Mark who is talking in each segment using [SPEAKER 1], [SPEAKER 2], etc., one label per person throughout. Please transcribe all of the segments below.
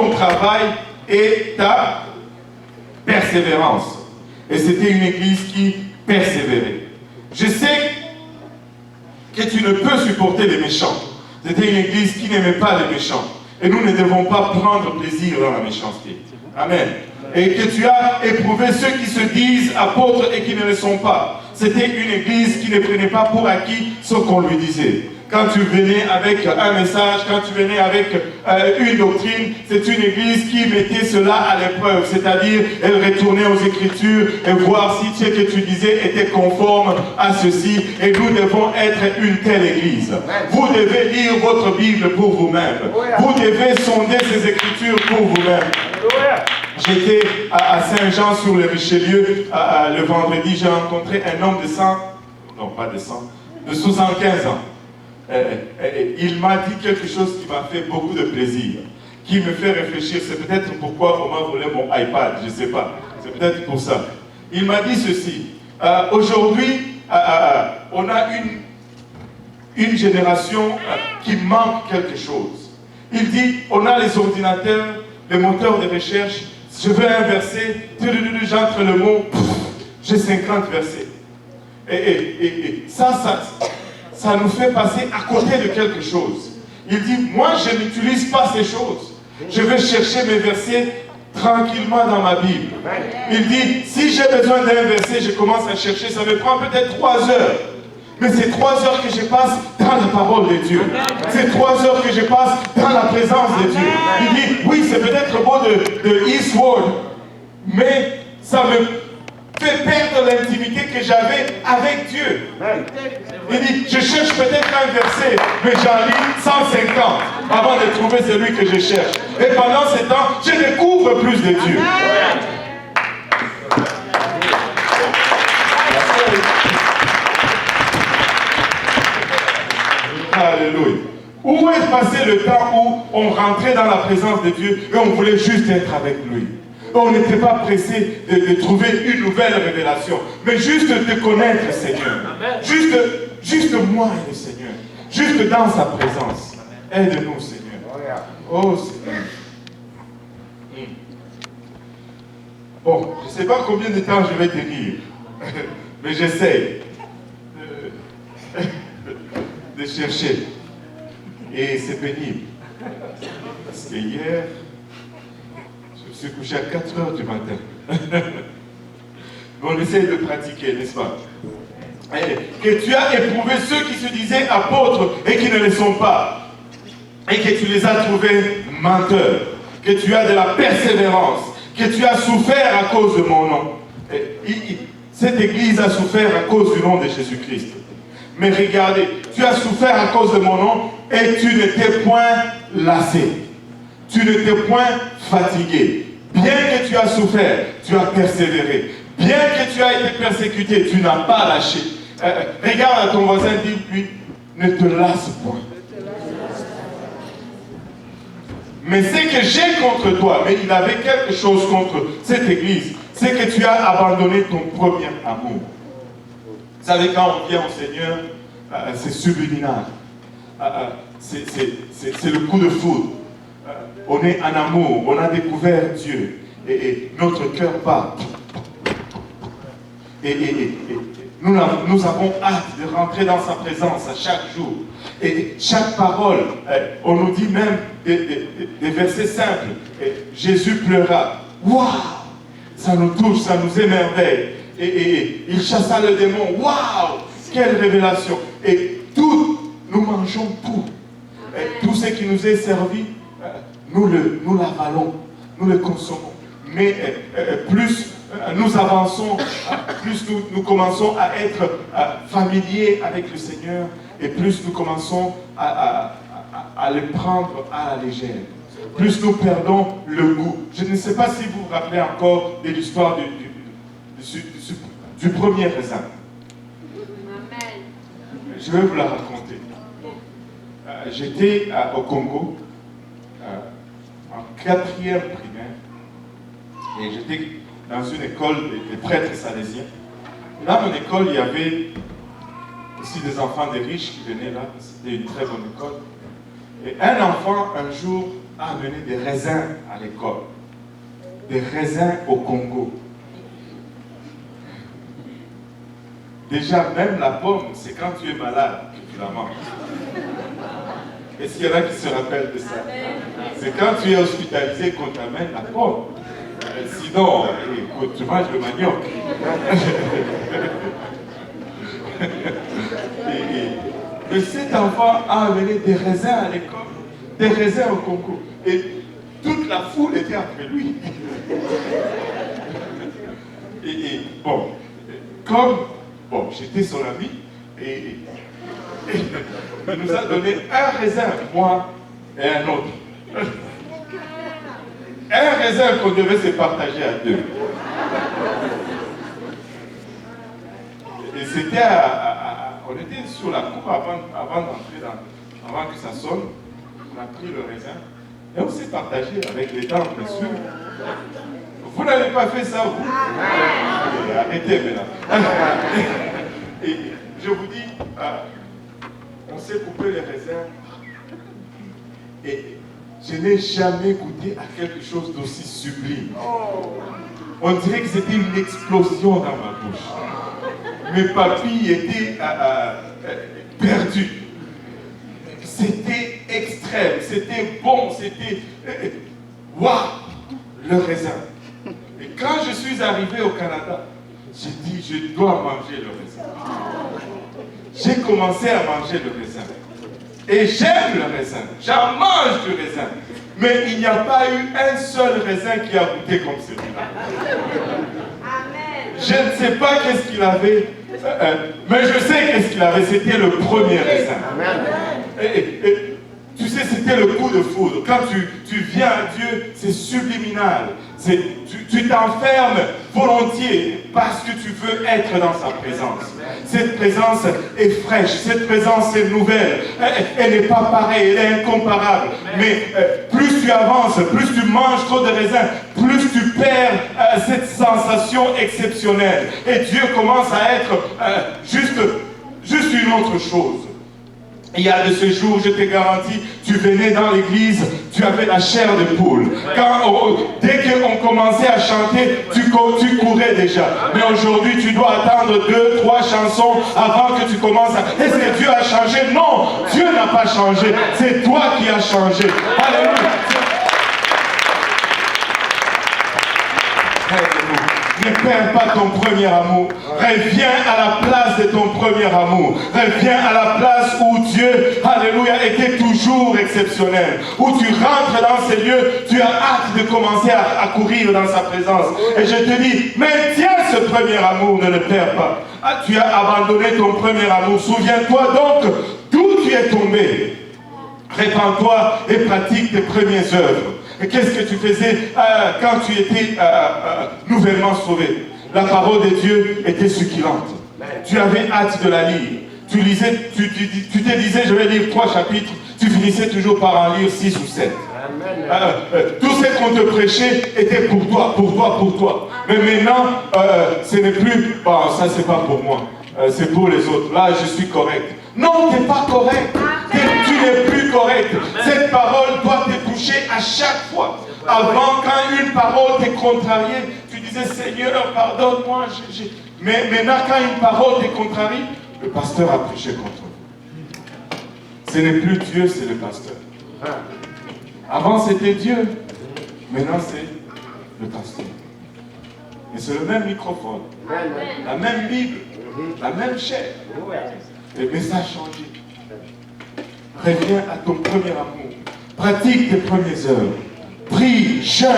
[SPEAKER 1] ton travail et ta persévérance. Et c'était une église qui persévérait. Je sais que tu ne peux supporter les méchants. C'était une église qui n'aimait pas les méchants. Et nous ne devons pas prendre plaisir dans la méchanceté. Amen. Et que tu as éprouvé ceux qui se disent apôtres et qui ne le sont pas. C'était une église qui ne prenait pas pour acquis ce qu'on lui disait. Quand tu venais avec un message, quand tu venais avec une doctrine, c'est une église qui mettait cela à l'épreuve. C'est-à-dire, elle retournait aux Écritures et voir si ce que tu disais était conforme à ceci. Et nous devons être une telle église. Vous devez lire votre Bible pour vous-même. Vous devez sonder ces Écritures pour vous-même. J'étais à Saint-Jean sur le Richelieu le vendredi. J'ai rencontré un homme de 75 ans. Il m'a dit quelque chose qui m'a fait beaucoup de plaisir, qui me fait réfléchir. C'est peut-être pourquoi on m'a volé mon iPad, je ne sais pas. C'est peut-être pour ça. Il m'a dit ceci. Aujourd'hui, on a une génération qui manque quelque chose. Il dit, on a les ordinateurs, les moteurs de recherche. Je veux un verset, j'entre le mot, j'ai 50 versets. Et ça nous fait passer à côté de quelque chose. Il dit, moi je n'utilise pas ces choses. Je vais chercher mes versets tranquillement dans ma Bible. Il dit, si j'ai besoin d'un verset, je commence à chercher, ça me prend peut-être 3 heures. Mais c'est 3 heures que je passe dans la parole de Dieu. C'est 3 heures que je passe dans la présence de Dieu. Il dit, oui, c'est peut-être beau de Eastward, mais ça me fait perdre l'intimité que j'avais avec Dieu. Il dit, je cherche peut-être un verset, mais j'en lis 150 avant de trouver celui que je cherche. Et pendant ce temps, je découvre plus de Dieu. Alléluia. Où est passé le temps où on rentrait dans la présence de Dieu et on voulait juste être avec lui? On n'était pas pressé de trouver une nouvelle révélation, mais juste de connaître le Seigneur. Juste moi et le Seigneur. Juste dans sa présence. Aide-nous, Seigneur. Oh, Seigneur. Bon, je ne sais pas combien de temps je vais tenir, mais j'essaie de chercher. Et c'est pénible. Parce que hier, je me suis couché à 4 heures du matin. Mais on essaie de pratiquer, n'est-ce pas? Que tu as éprouvé ceux qui se disaient apôtres et qui ne le sont pas. Et que tu les as trouvés menteurs. Que tu as de la persévérance. Que tu as souffert à cause de mon nom. Cette église a souffert à cause du nom de Jésus-Christ. Mais regardez, tu as souffert à cause de mon nom et tu n'étais point lassé. Tu n'étais point fatigué. Bien que tu as souffert, tu as persévéré. Bien que tu as été persécuté, tu n'as pas lâché. Regarde à ton voisin, dis-lui, ne te lasse point. Mais ce que j'ai contre toi, mais il avait quelque chose contre cette église, c'est que tu as abandonné ton premier amour. Vous savez, quand on vient au Seigneur, c'est subliminal. C'est le coup de foudre. On est en amour, on a découvert Dieu. Et notre cœur bat. Et nous avons hâte de rentrer dans sa présence à chaque jour. Et chaque parole, on nous dit même des versets simples. Jésus pleura. Waouh! Ça nous touche, ça nous émerveille. Et il chassa le démon. Waouh! Quelle révélation! Et tout, nous mangeons tout. Et tout ce qui nous est servi, nous l'avalons, nous le consommons. Mais plus nous avançons, plus nous commençons à être familiers avec le Seigneur, et plus nous commençons à le prendre à la légère. Plus nous perdons le goût. Je ne sais pas si vous vous rappelez encore de l'histoire du premier raisin. Je vais vous la raconter. J'étais au Congo, en 4e primaire, et j'étais dans une école de prêtres salésiens. Dans mon école, il y avait aussi des enfants de riches qui venaient là. C'était une très bonne école. Et un enfant, un jour, a amené des raisins à l'école, des raisins au Congo. Déjà, même la pomme, c'est quand tu es malade que tu la manges. Est-ce qu'il y en a qui se rappellent de ça? C'est quand tu es hospitalisé qu'on t'amène la pomme. Sinon, écoute, tu manges le manioc. Et cet enfant a amené des raisins à l'école, des raisins au Congo. Et toute la foule était après lui. Et bon, comme j'étais son ami, et il nous a donné un raisin, moi et un autre. Un raisin qu'on devait se partager à deux. Et c'était on était sur la cour avant d'entrer avant que ça sonne. On a pris le raisin et on s'est partagé avec les dents, bien sûr. Vous n'avez pas fait ça, vous? Arrêtez maintenant. Et je vous dis, on s'est coupé les raisins et je n'ai jamais goûté à quelque chose d'aussi sublime. On dirait que c'était une explosion dans ma bouche. Mes papilles étaient perdues. C'était extrême, c'était bon, c'était... Waouh, le raisin. Et quand je suis arrivé au Canada, j'ai dit, je dois manger le raisin. J'ai commencé à manger le raisin. Et j'aime le raisin, j'en mange du raisin. Mais il n'y a pas eu un seul raisin qui a goûté comme celui-là. Je ne sais pas qu'est-ce qu'il avait, mais je sais qu'est-ce qu'il avait, c'était le premier raisin. Et, tu sais, c'était le coup de foudre. Quand tu viens à Dieu, c'est subliminal. Tu t'enfermes volontiers parce que tu veux être dans sa présence. Cette présence est fraîche, cette présence est nouvelle. Elle n'est pas pareille, elle est incomparable. Mais plus tu avances, plus tu manges trop de raisins, plus tu perds cette sensation exceptionnelle. Et Dieu commence à être juste une autre chose. Il y a de ces jours, je te garantis, tu venais dans l'église, tu avais la chair de poule. Dès qu'on commençait à chanter, tu courais déjà. Mais aujourd'hui, tu dois attendre 2, 3 chansons avant que tu commences à... Est-ce que Dieu a changé? Non, Dieu n'a pas changé. C'est toi qui as changé. Alléluia. Ne perds pas ton premier amour. Reviens à la place de ton premier amour. Reviens à la place où Dieu, alléluia, était toujours exceptionnel. Où tu rentres dans ces lieux, tu as hâte de commencer à courir dans sa présence. Et je te dis, maintiens ce premier amour, ne le perds pas. Tu as abandonné ton premier amour. Souviens-toi donc d'où tu es tombé. Répands-toi et pratique tes premières œuvres. Et qu'est-ce que tu faisais quand tu étais nouvellement sauvé? La parole de Dieu était succulente. Tu avais hâte de la lire. Tu lisais, tu te disais, je vais lire 3 chapitres. Tu finissais toujours par en lire 6 ou 7. Tout ce qu'on te prêchait était pour toi, pour toi, pour toi. Mais maintenant, ce n'est plus, bon, ça c'est pas pour moi. C'est pour les autres. Là, je suis correct. Non, tu n'es pas correct. Tu n'es plus correct. Cette parole doit te toucher à chaque fois. Avant, quand une parole t'est contrariée, tu disais, Seigneur, pardonne-moi. Mais maintenant, quand une parole t'est contrariée, le pasteur a prêché contre vous. Ce n'est plus Dieu, c'est le pasteur. Avant, c'était Dieu. Maintenant, c'est le pasteur. Et c'est le même microphone, la même Bible, la même chair. Mais ça a changé. Reviens à ton premier amour. Pratique tes premières œuvres. Prie, jeûne.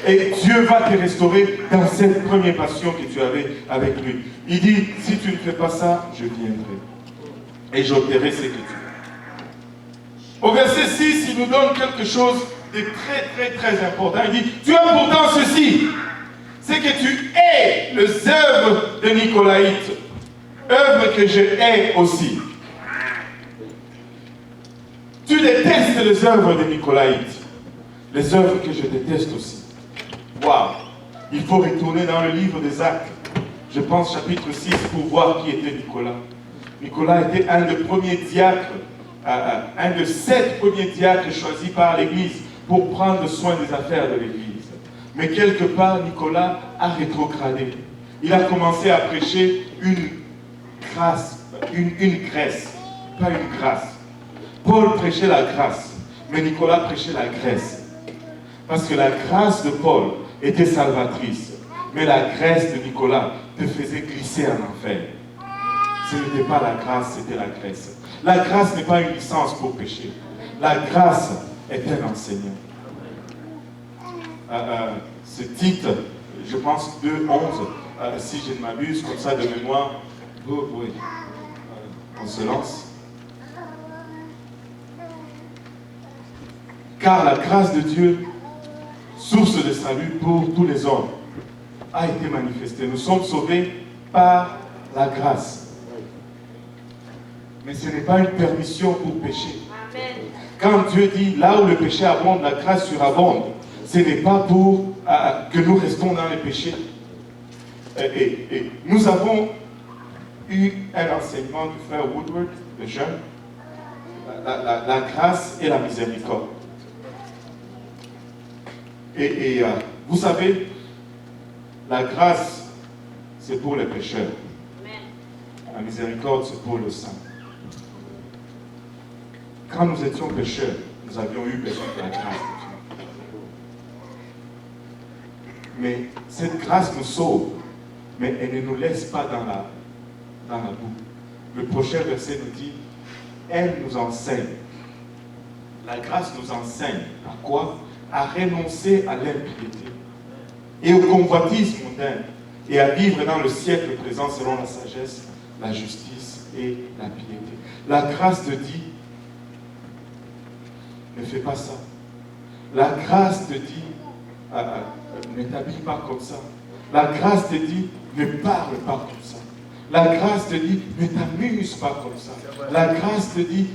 [SPEAKER 1] Et Dieu va te restaurer dans cette première passion que tu avais avec lui. Il dit, si tu ne fais pas ça, je viendrai. Et j'ôterai ce que tu veux. Au verset 6, il nous donne quelque chose de très, très, très important. Il dit, tu as pourtant ceci. C'est que tu hais les œuvres de Nicolaïte. Œuvres que je hais aussi. Tu détestes les œuvres de Nicolaïte. Les œuvres que je déteste aussi. Waouh! Il faut retourner dans le livre des Actes. Je pense chapitre 6 pour voir qui était Nicolas. Nicolas était un des premiers diacres, un des 7 premiers diacres choisis par l'Église pour prendre soin des affaires de l'Église. Mais quelque part, Nicolas a rétrogradé. Il a commencé à prêcher une grâce, une graisse, pas une grâce. Paul prêchait la grâce, mais Nicolas prêchait la graisse. Parce que la grâce de Paul était salvatrice, mais la graisse de Nicolas te faisait glisser en enfer. Ce n'était pas la grâce, c'était la graisse. La grâce n'est pas une licence pour pécher. La grâce est un enseignant. Ce titre, je pense 2:11, si je ne m'abuse, comme ça de mémoire, on se lance. Car la grâce de Dieu, source de salut pour tous les hommes, a été manifestée. Nous sommes sauvés par la grâce. Mais ce n'est pas une permission pour pécher. Amen. Quand Dieu dit, là où le péché abonde, la grâce surabonde, ce n'est pas pour que nous restons dans les péchés. Et nous avons eu un enseignement du frère Woodward, le jeune, la grâce et la miséricorde. Et vous savez, la grâce, c'est pour les pécheurs. La miséricorde, c'est pour le saint. Quand nous étions pécheurs, nous avions eu besoin de la grâce de Dieu. Mais cette grâce nous sauve, mais elle ne nous laisse pas dans la boue. Le prochain verset nous dit, elle nous enseigne. La grâce nous enseigne à quoi? À renoncer à l'impiété et au convoitisme mondain et à vivre dans le siècle présent selon la sagesse, la justice et la piété. La grâce te dit, ne fais pas ça. La grâce te dit, ne t'habille pas comme ça. La grâce te dit, ne parle pas comme ça. La grâce te dit, ne t'amuse pas comme ça. La grâce te dit,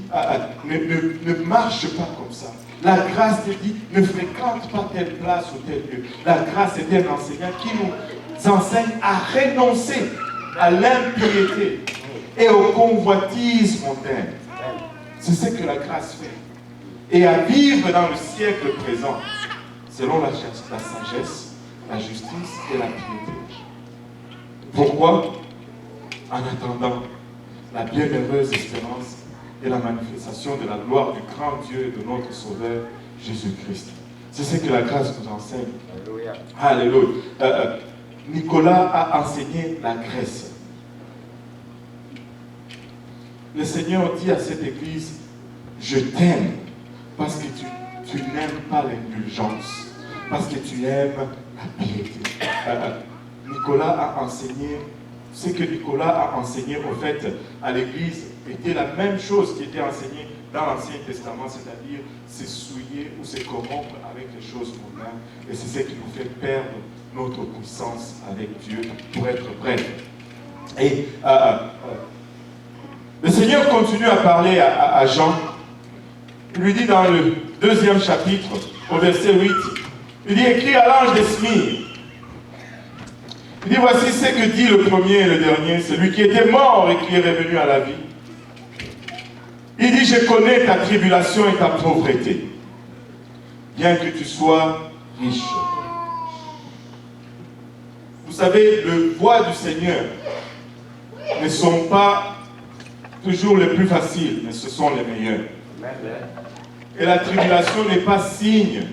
[SPEAKER 1] ne marche pas comme ça. La grâce te dit, ne fréquente pas telle place ou tel lieu. La grâce est un enseignant qui nous enseigne à renoncer à l'impiété et au convoitisme mondain. C'est ce que la grâce fait. Et à vivre dans le siècle présent, selon la sagesse, la justice et la piété. Pourquoi? En attendant la bienheureuse espérance et la manifestation de la gloire du grand Dieu et de notre Sauveur, Jésus-Christ. C'est ce que la grâce nous enseigne. Alléluia. Alléluia. Nicolas a enseigné la graisse. Le Seigneur dit à cette église, je t'aime parce que tu n'aimes pas l'indulgence, parce que tu aimes la piété. Nicolas a enseigné, ce que Nicolas a enseigné au fait à l'église était la même chose qui était enseignée dans l'Ancien Testament, c'est-à-dire se souiller ou se corrompre avec les choses mondaines. Et c'est ce qui nous fait perdre notre puissance avec Dieu pour être prêts. Et le Seigneur continue à parler à Jean. Il lui dit dans le 2e chapitre, au verset 8, il dit, écris à l'ange des Smyrnes. Il dit, voici ce que dit le premier et le dernier, celui qui était mort et qui est revenu à la vie. Il dit, je connais ta tribulation et ta pauvreté, bien que tu sois riche. Vous savez, les voies du Seigneur ne sont pas toujours les plus faciles, mais ce sont les meilleures. Et la tribulation n'est pas signe